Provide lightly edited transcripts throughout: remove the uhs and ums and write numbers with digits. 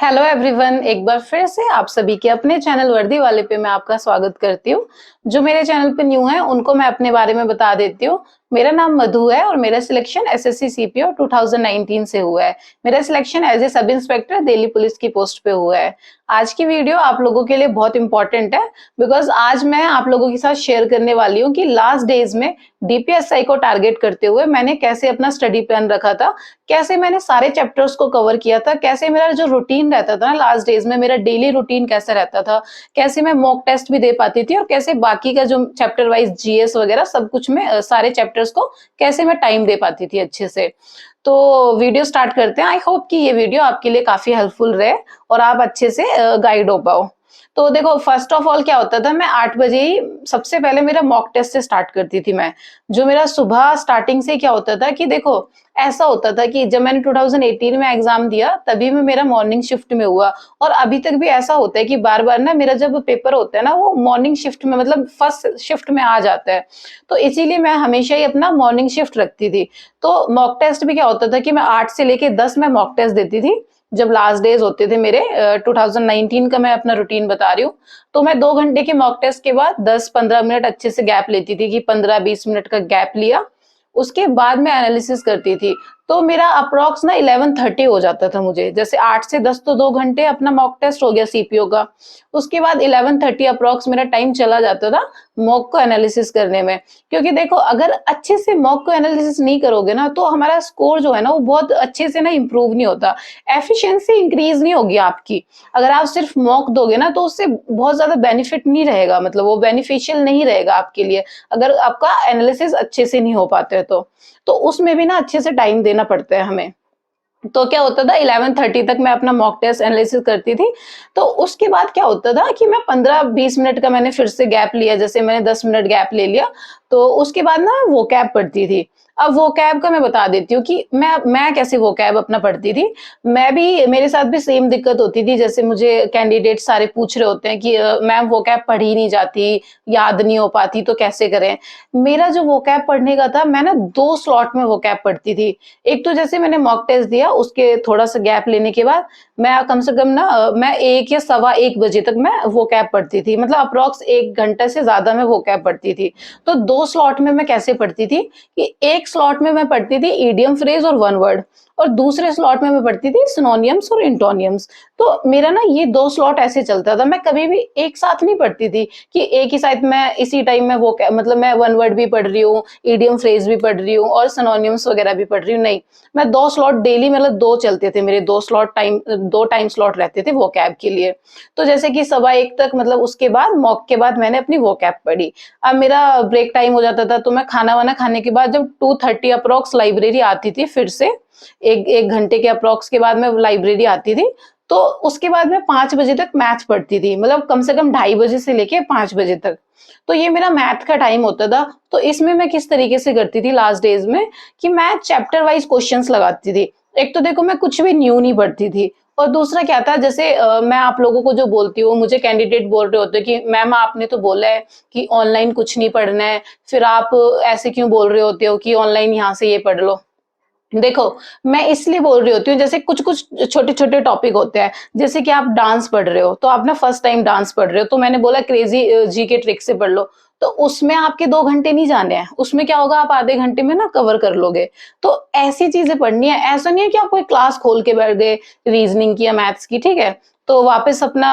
Hello everyone, एक बार फिर से आप सभी के अपने चैनल वर्दी वाले पे मैं आपका स्वागत करती हूँ। जो मेरे चैनल पे न्यू है उनको मैं अपने बारे में बता देती हूँ। मेरा नाम मधु है और मेरा सिलेक्शन एसएससी सीपीओ 2019 से हुआ है। मेरा selection as a sub inspector Delhi police की पोस्ट पे हुआ है। आज की वीडियो आप लोगों के लिए बहुत इंपॉर्टेंट है बिकॉज आज मैं आप लोगों के साथ शेयर करने वाली हूँ कि लास्ट डेज में डीपीएसआई को टारगेट करते हुए मैंने कैसे अपना स्टडी प्लान रखा था, कैसे मैंने सारे चैप्टर्स को कवर किया था, कैसे मेरा जो रूटीन रहता था ना लास्ट डेज में, मेरा डेली रूटीन कैसा रहता था, कैसे मैं मॉक टेस्ट भी दे पाती थी और कैसे बाकी का जो चैप्टर वाइज जीएस वगैरह सब कुछ में सारे चैप्टर्स को कैसे मैं टाइम दे पाती थी अच्छे से। तो वीडियो स्टार्ट करते हैं। आई होप कि ये वीडियो आपके लिए काफी हेल्पफुल रहे और आप अच्छे से गाइड हो पाओ। तो देखो, फर्स्ट ऑफ ऑल क्या होता था, मैं 8 बजे ही सबसे पहले मेरा मॉक टेस्ट से स्टार्ट करती थी मैं। जो मेरा सुबह स्टार्टिंग से क्या होता था कि देखो, ऐसा होता था कि जब मैंने 2018 में एग्जाम दिया तभी में मेरा मॉर्निंग शिफ्ट में हुआ और अभी तक भी ऐसा होता है कि बार-बार ना मेरा जब पेपर होता है ना वो मॉर्निंग शिफ्ट में, मतलब फर्स्ट शिफ्ट में आ जाता है। तो इसीलिए मैं हमेशा ही अपना मॉर्निंग शिफ्ट रखती थी। तो मॉक टेस्ट भी क्या होता था कि मैं 8 से लेके 10 में मॉक टेस्ट देती थी। जब लास्ट डेज होते थे मेरे 2019 का मैं अपना रूटीन बता रही हूँ। तो मैं 2 घंटे के मॉक टेस्ट के बाद 10-15 मिनट अच्छे से गैप लेती थी कि 15-20 मिनट का गैप लिया। उसके बाद मैं एनालिसिस करती थी। तो मेरा अप्रॉक्स ना 11:30 हो जाता था मुझे। जैसे 8 से 10 तो 2 घंटे अपना मॉक टेस्ट हो गया सीपीओ का। उसके बाद 11:30 अप्रॉक्स मेरा टाइम चला जाता था मॉक को एनालिसिस करने में। क्योंकि देखो, अगर अच्छे से मॉक को एनालिसिस नहीं करोगे ना तो हमारा स्कोर जो है ना वो बहुत अच्छे से ना इम्प्रूव नहीं होता। एफिशिएंसी इंक्रीज नहीं होगी आपकी। अगर आप सिर्फ मॉक दोगे ना तो उससे बहुत ज्यादा बेनिफिट नहीं रहेगा, मतलब वो बेनिफिशियल नहीं रहेगा आपके लिए अगर आपका एनालिसिस अच्छे से नहीं हो पाते है तो उसमें भी ना अच्छे से टाइम देना पड़ता है हमें। तो क्या होता था, 11:30 तक मैं अपना मॉक टेस्ट एनालिसिस करती थी। तो उसके बाद क्या होता था कि मैं 15-20 मिनट का मैंने फिर से गैप लिया, जैसे मैंने 10 मिनट गैप ले लिया। तो उसके बाद ना वोकैब पढ़ती थी। अब वोकैब का मैं बता देती हूँ कि मैं कैसे वोकैब अपना पढ़ती थी। मैं भी, मेरे साथ भी सेम दिक्कत होती थी, जैसे मुझे कैंडिडेट सारे पूछ रहे होते हैं कि मैम वोकैब पढ़ी नहीं जाती, याद नहीं हो पाती तो कैसे करें। मेरा जो वोकैब पढ़ने का था, मैं ना 2 स्लॉट में वोकैब पढ़ती थी। एक तो जैसे मैंने मॉक टेस्ट दिया उसके थोड़ा-सा गैप लेने के बाद मैं कम से कम ना मैं 1 या सवा 1 बजे तक मैं वोकैब पढ़ती थी। मतलब अप्रॉक्स 1 घंटे से ज़्यादा मैं वोकैब पढ़ती थी। तो 2 स्लॉट में मैं कैसे पढ़ती थी कि एक स्लॉट में मैं पढ़ती थी इडियम फ्रेज़ और वन वर्ड और दूसरे स्लॉट में मैं पढ़ती थी सिनोनियम्स और एंटोनियम्स। तो मेरा ना ये 2 स्लॉट ऐसे चलता था। मैं कभी भी एक साथ नहीं पढ़ती थी कि एक ही साथ मैं इसी टाइम में मतलब मैं वन वर्ड भी पढ़ रही हूँ, इडियम फ्रेज़ भी पढ़ रही हूँ और सिनोनियम्स वगैरह भी पढ़ रही हूँ, नहीं। मैं 2 स्लॉट डेली, मतलब 2 चलते थे मेरे, 2 स्लॉट टाइम, 2 टाइम स्लॉट रहते थे वोकैब के लिए। तो जैसे कि सवा 1 तक, मतलब उसके बाद मॉक के बाद मैंने अपनी वोकैब पढ़ी। अब मेरा ब्रेक टाइम हो जाता था तो मैं खाना-वाना खाने के बाद जब 2:30 अप्रॉक्स लाइब्रेरी आती थी फिर से, 1 घंटे के अप्रॉक्स के बाद मैं लाइब्रेरी आती थी, तो उसके बाद मैं 5 बजे तक मैथ्स पढ़ती थी। मतलब कम से कम 2:30 बजे से लेके 5 बजे तक। तो ये मेरा मैथ का टाइम होता था। तो इसमें मैं किस तरीके से करती थी लास्ट डेज़ में कि मैं चैप्टर वाइज़ क्वेश्चन्स लगाती थी। एक तो देखो, मैं कुछ भी न्यू नहीं पढ़ती थी और दूसरा क्या था, जैसे मैं आप लोगों को जो बोलती हूँ, मुझे कैंडिडेट बोल रहे होते हैं कि मैम आपने तो बोला है कि ऑनलाइन कुछ नहीं पढ़ना है, फिर आप ऐसे क्यों बोल रहे होते हो कि ऑनलाइन यहाँ से ये पढ़ लो। देखो, मैं इसलिए बोल रही होती हूँ, जैसे कुछ-कुछ छोटे-छोटे टॉपिक होते हैं, जैसे कि आप डांस पढ़ रहे हो, तो आप ना फर्स्ट टाइम डांस पढ़ रहे हो, तो मैंने बोला क्रेज़ी जीके ट्रिक से पढ़ लो, तो उसमें आपके 2 घंटे नहीं जाने हैं, उसमें क्या होगा, आप आधे घंटे में ना कवर कर लोगे। तो ऐसी चीज़ें पढ़नी है, ऐसा नहीं है कि आप कोई क्लास खोल के बैठ गए रीज़निंग की या मैथ्स की, ठीक है? तो वापस अपना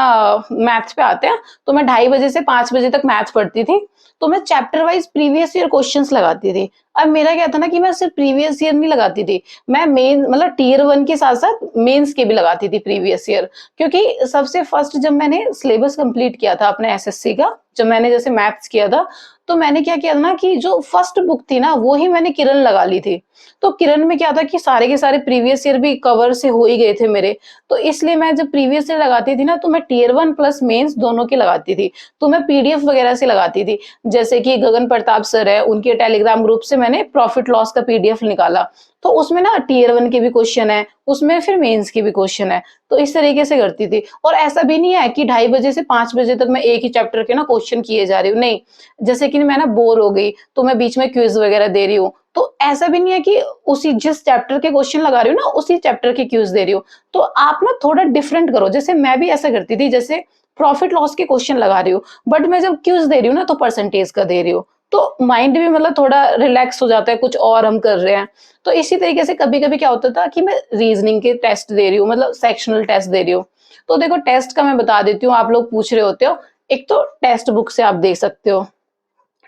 मैथ्स पे आते हैं, तो मैं 2:30 बजे से 5 बजे तक मैथ्स पढ़ती थी, तो मैं chapter wise previous year questions लगाती थी। अब मेरा क्या था ना कि मैं सिर्फ प्रीवियस ईयर नहीं लगाती थी, मैं मेन, मतलब टियर 1 के साथ-साथ मेंस के भी लगाती थी प्रीवियस ईयर। क्योंकि सबसे फर्स्ट जब मैंने सिलेबस कंप्लीट किया था अपने एसएससी का, जब मैंने जैसे मैथ्स किया था, तो मैंने क्या किया था ना कि जो फर्स्ट बुक थी ना, वो ही मैंने किरण लगा ली थी। तो किरण में क्या था कि सारे के सारे प्रीवियस ईयर भी कवर से हो ही गए थे मेरे। तो इसलिए मैं जब प्रीवियस ईयर लगाती थी ना, तो मैं टियर 1 प्लस मेंस दोनों की लगाती थी। तो मैं पीडीएफ वगैरह से लगाती थी। जैसे कि गगन प्रताप सर है, उनके टेलीग्राम ग्रुप से मैंने प्रॉफिट लॉस का पीडीएफ निकाला। तो उसमें ना टियर 1 के भी क्वेश्चन है, उसमें फिर मेंस के भी क्वेश्चन है। तो इस तरीके से करती थी और ऐसा भी नहीं है कि 2:30 बजे से 5 बजे तक मैं एक ही चैप्टर के ना क्वेश्चन किए जा रही हूँ, नहीं। जैसे कि मैं ना बोर हो गई, तो मैं बीच में क्विज़ वगैरह दे रही हूँ, तो ऐसा भी नहीं है कि उसी जिस चैप्टर के क्वेश्चन लगा रही हूँ ना, उसी चैप्टर के क्यूज दे रही हूँ। तो आप ना थोड़ा डिफरेंट करो। जैसे मैं भी ऐसा करती थी, जैसे प्रॉफिट लॉस के क्वेश्चन लगा रही हूँ, बट मैं जब क्यूज दे रही हूँ ना तो परसेंटेज का दे रही हूँ। तो माइंड भी मतलब थोड़ा रिलैक्स हो जाता है, कुछ और हम कर रहे हैं। तो इसी तरीके से कभी-कभी क्या होता था कि मैं रीजनिंग के टेस्ट दे रही हूँ, मतलब सेक्शनल टेस्ट दे रही हूँ। तो देखो टेस्ट का मैं बता देती हूँ, आप लोग पूछ रहे होते हो। एक तो टेक्स्ट बुक से आप देख सकते हो।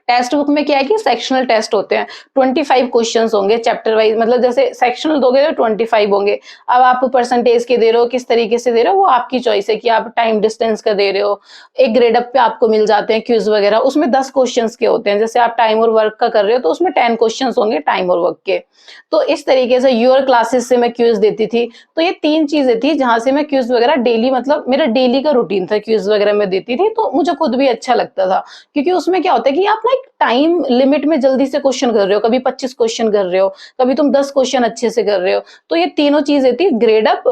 टेक्स्ट बुक में क्या है कि सेक्शनल टेस्ट होते हैं। 25 क्वेश्चंस होंगे चैप्टर वाइज, मतलब जैसे सेक्शनल दोगे तो 25 होंगे। अब आप परसेंटेज के दे रहे हो, किस तरीके से दे रहे हो, वो आपकी चॉइस है कि आप टाइम डिस्टेंस का दे रहे हो। एक ग्रेड अप पे आपको मिल जाते हैं क्विज वगैरह, उसमें 10 क्वेश्चंस के होते हैं। जैसे आप टाइम और वर्क का कर रहे हो तो उसमें 10 क्वेश्चंस होंगे टाइम और वर्क के। तो इस तरीके से योर क्लासेस से मैं क्विज देती थी। तो ये 3 चीजें थी जहां से मैं क्विज वगैरह डेली, मतलब मेरा डेली का रूटीन था, क्विज वगैरह मैं देती थी। तो मुझे खुद भी अच्छा लगता था, क्योंकि उसमें क्या होता है कि आप ना एक टाइम लिमिट में जल्दी से क्वेश्चन कर रहे हो, कभी 25 क्वेश्चन कर रहे हो, कभी तुम 10 क्वेश्चन अच्छे से कर रहे हो। तो ये तीनों चीजें थी, ग्रेड अप,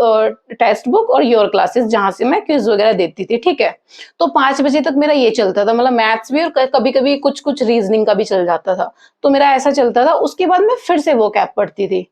टेक्स्ट बुक और योर क्लासेस, जहां से मैं क्विज वगैरह देती थी। ठीक है, तो 5 बजे तक मेरा ये चलता था, मतलब मैथ्स भी, और कभी कभी कुछ कुछ रीजनिंग का भी चल जाता था। तो मेरा ऐसा चलता था। उसके बाद मैं फिर से वो कैप पढ़ती थी।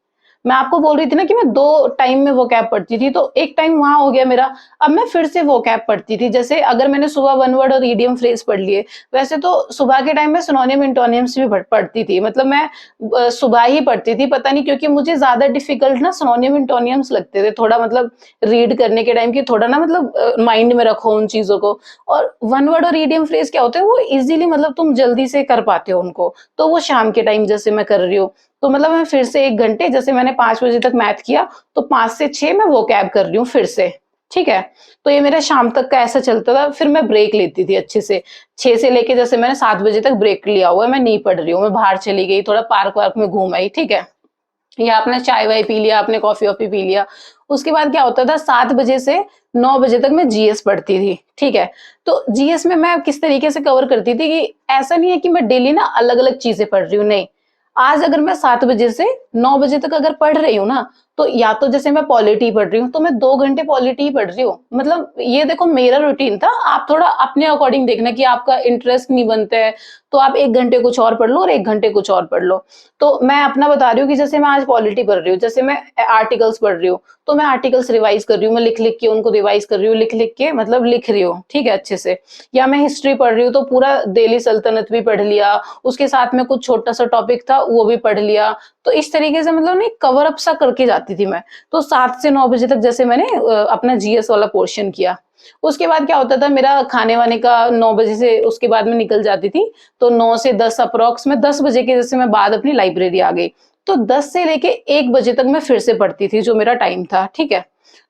मैं आपको बोल रही थी ना कि मैं 2 टाइम में वो कैप पढ़ती थी, तो एक टाइम वहां हो गया मेरा। अब मैं फिर से वो कैप पढ़ती थी। जैसे अगर मैंने सुबह वन वर्ड और ईडियम फ्रेज पढ़ लिए, वैसे तो सुबह के टाइम में सिनोनिम इंटोनियम्स भी पढ़ती थी। मतलब मैं सुबह ही पढ़ती थी, पता नहीं, क्योंकि मुझे ज्यादा डिफिकल्ट ना सिनोनिम इंटोनियम्स लगते थे थोड़ा, मतलब रीड करने के टाइम की थोड़ा ना, मतलब माइंड में रखो उन चीजों को। और वन वर्ड और ईडियम फ्रेज क्या होते हैं, वो इजीली, मतलब तुम जल्दी से कर पाते हो उनको। तो वो शाम के टाइम जैसे मैं कर रही हूँ, तो मतलब मैं फिर से 1 घंटे, जैसे मैंने 5 बजे तक मैथ किया, तो 5 से 6 मैं वो कैब कर रही हूँ फिर से। ठीक है, तो ये मेरा शाम तक का ऐसा चलता था। फिर मैं ब्रेक लेती थी अच्छे से, 6 से लेके, जैसे मैंने 7 बजे तक ब्रेक लिया हुआ है, मैं नहीं पढ़ रही हूँ, मैं बाहर चली गई, थोड़ा पार्क वार्क में घूम आई। ठीक है, या आपने चाय वाय पी लिया, आपने कॉफी वॉफी पी लिया। उसके बाद क्या होता था, 7 बजे से 9 बजे तक मैं जीएस पढ़ती थी। ठीक है, तो जीएस में मैं किस तरीके से कवर करती थी कि ऐसा नहीं है कि मैं डेली ना अलग अलग चीजें पढ़ रही हूँ, नहीं। आज अगर मैं 7 बजे से 9 बजे तक अगर पढ़ रही हूँ ना, तो या तो जैसे मैं पॉलिटी पढ़ रही हूँ, तो मैं 2 घंटे पॉलिटी पढ़ रही हूँ। मतलब ये देखो मेरा रूटीन था। आप थोड़ा अपने अकॉर्डिंग देखना कि आपका इंटरेस्ट नहीं बनता है, तो आप 1 घंटे कुछ और पढ़ लो और 1 घंटे कुछ और पढ़ लो। तो मैं अपना बता रही हूँ कि जैसे मैं आज पॉलिटी पढ़ रही हूँ, जैसे मैं आर्टिकल्स पढ़ रही हूँ, तो मैं आर्टिकल्स रिवाइज कर रही हूँ, मैं लिख लिख के उनको रिवाइज कर रही हूँ, लिख लिख के, मतलब लिख रही हूँ, ठीक है, अच्छे से। या मैं हिस्ट्री पढ़ रही हूँ, तो पूरा दिल्ली सल्तनत भी पढ़ लिया, उसके साथ में कुछ छोटा सा टॉपिक था वो भी पढ़ लिया। तो इस तरीके से मतलब नहीं, कवर अप सा करके जाती थी मैं। तो 7 से 9 बजे तक जैसे मैंने अपना जीएस वाला पोर्शन किया। उसके बाद क्या होता था, मेरा खाने वाने का 9 बजे से, उसके बाद में निकल जाती थी। तो 9 से 10 अप्रॉक्स में, 10 बजे के जैसे मैं बाद अपनी लाइब्रेरी आ गई। तो 10 से लेके 1 बजे तक मैं फिर से पढ़ती थी, जो मेरा टाइम था। ठीक है,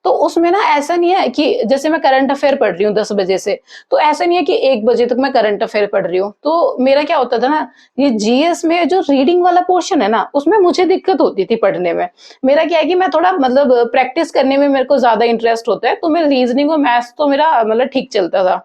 तो उसमें ना ऐसा नहीं है कि जैसे मैं करंट अफेयर पढ़ रही हूँ 10 बजे से, तो ऐसा नहीं है कि 1 बजे तक मैं करंट अफेयर पढ़ रही हूँ। तो मेरा क्या होता था ना, ये जीएस में जो रीडिंग वाला पोर्शन है ना, उसमें मुझे दिक्कत होती थी पढ़ने में। मेरा क्या है कि मैं थोड़ा, मतलब प्रैक्टिस करने में मेरे को ज्यादा इंटरेस्ट होता है, तो मैं रीजनिंग और मैथ्स तो मेरा मतलब ठीक चलता था।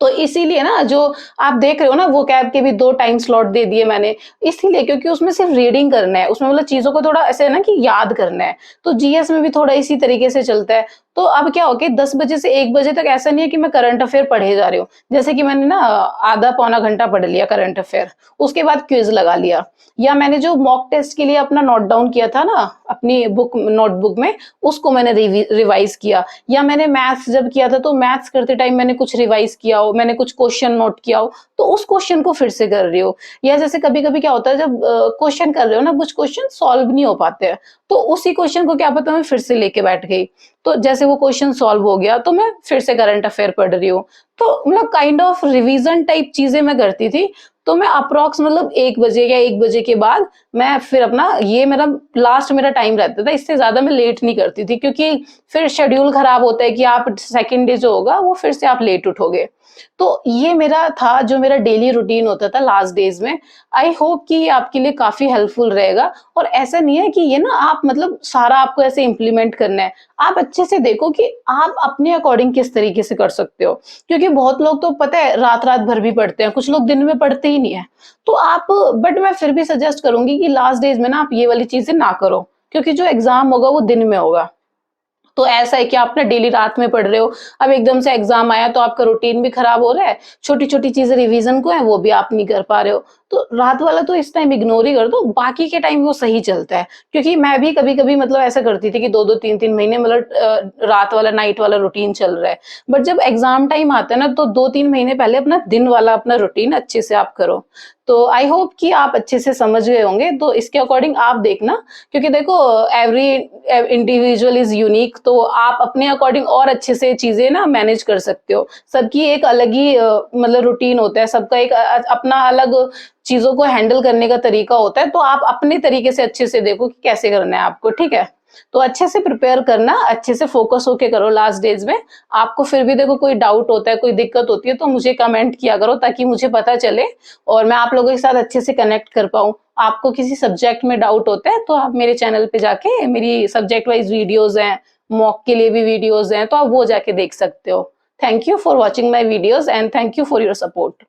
तो इसीलिए ना, जो आप देख रहे हो ना, वो कैब के भी 2 टाइम स्लॉट दे दिए मैंने, इसीलिए क्योंकि उसमें सिर्फ रीडिंग करना है, उसमें मतलब चीज़ों को थोड़ा ऐसे है ना कि याद करना है। तो जीएस में भी थोड़ा इसी तरीके से चलता है। तो अब क्या हो गया, 10 बजे से 1 बजे तक ऐसा नहीं है कि मैं करंट अफेयर पढ़े जा रही हूँ। जैसे कि मैंने ना आधा पौना घंटा पढ़ लिया करंट अफेयर, उसके बाद क्विज़ लगा लिया। या मैंने जो मॉक टेस्ट के लिए अपना नोट डाउन किया था ना, अपनी नोटबुक में, उसको मैंने रिवाइज़ किया। या मैंने मैथ्स जब किया था, तो मैथ्स करते टाइम मैंने कुछ रिवाइज किया हो, मैंने कुछ क्वेश्चन नोट किया हो, तो उस क्वेश्चन को फिर से कर रही हो। या जैसे कभी-कभी क्या होता है, जब क्वेश्चन कर रहे हो ना, कुछ क्वेश्चन सॉल्व नहीं हो पाते हैं, तो उसी क्वेश्चन को क्या पता मैं फिर से लेके बैठ गई। तो जैसे वो क्वेश्चन सॉल्व हो गया, तो मैं फिर से करंट अफेयर पढ़ रही हूँ। तो मतलब काइंड ऑफ रिवीजन टाइप चीजें मैं करती थी। तो मैं अप्रॉक्स, मतलब 1 बजे या 1 बजे के बाद मैं फिर अपना, ये मेरा लास्ट मेरा टाइम रहता था। इससे ज्यादा मैं लेट नहीं करती थी, क्योंकि फिर शेड्यूल खराब होता है कि आप सेकंड डे जो होगा वो फिर से आप लेट उठोगे। तो ये मेरा था, जो मेरा डेली रूटीन होता था लास्ट डेज में। आई होप कि ये आपके लिए काफी हेल्पफुल रहेगा। और ऐसा नहीं है कि ये ना आप, मतलब सारा आपको ऐसे इम्प्लीमेंट करना है। आप अच्छे से देखो कि आप अपने अकॉर्डिंग किस तरीके से कर सकते हो, क्योंकि बहुत लोग तो पता है रात रात भर भी पढ़ते हैं, कुछ लोग दिन में पढ़ते ही नहीं है। तो आप, बट मैं फिर भी सजेस्ट करूंगी कि लास्ट डेज में ना आप ये वाली चीजें ना करो, क्योंकि जो एग्जाम होगा वो दिन में होगा। तो ऐसा है कि आप ना डेली रात में पढ़ रहे हो, अब एकदम से एग्जाम आया तो आपका रूटीन भी खराब हो रहा है, छोटी छोटी चीजें रिवीजन को है वो भी आप नहीं कर पा रहे हो। तो रात वाला तो इस टाइम इग्नोर ही कर दो, बाकी के टाइम वो सही चलता है। क्योंकि मैं भी कभी-कभी मतलब ऐसा करती थी कि 2-2 3-3 महीने मतलब रात वाला, नाइट वाला रूटीन चल रहा है। बट जब एग्ज़ाम टाइम आता है ना, तो 2-3 महीने पहले अपना दिन वाला अपना रूटीन अच्छे से आप करो। तो आई होप कि आप अच्छे से समझ गए होंगे, तो इसके अकॉर्डिंग आप देखना, क्योंकि देखो एवरी इंडिविजुअल इज़ यूनिक, तो आप अपने अकॉर्डिंग और अच्छे से चीज़ें ना मैनेज कर सकते हो। सबकी एक अलग ही मतलब रूटीन होता है, सबका एक अपना अलग चीज़ों को हैंडल करने का तरीका होता है, तो आप अपने तरीके से अच्छे से देखो कि कैसे करना है आपको, ठीक है? तो अच्छे से प्रिपेयर करना, अच्छे से फ़ोकस होके करो लास्ट डेज़ में। आपको फिर भी देखो कोई डाउट होता है, कोई दिक्कत होती है, तो मुझे कमेंट किया करो ताकि मुझे पता चले और मैं आप लोगों के साथ अच्छे से कनेक्ट कर पाऊँ। आपको किसी सब्जेक्ट में डाउट होता है, तो आप मेरे चैनल पे जाके मेरी सब्जेक्ट वाइज़ वीडियोज़ हैं, मॉक के लिए भी वीडियोज़ हैं, तो आप वो जाके देख सकते हो। Thank you for watching my videos and thank you for your support.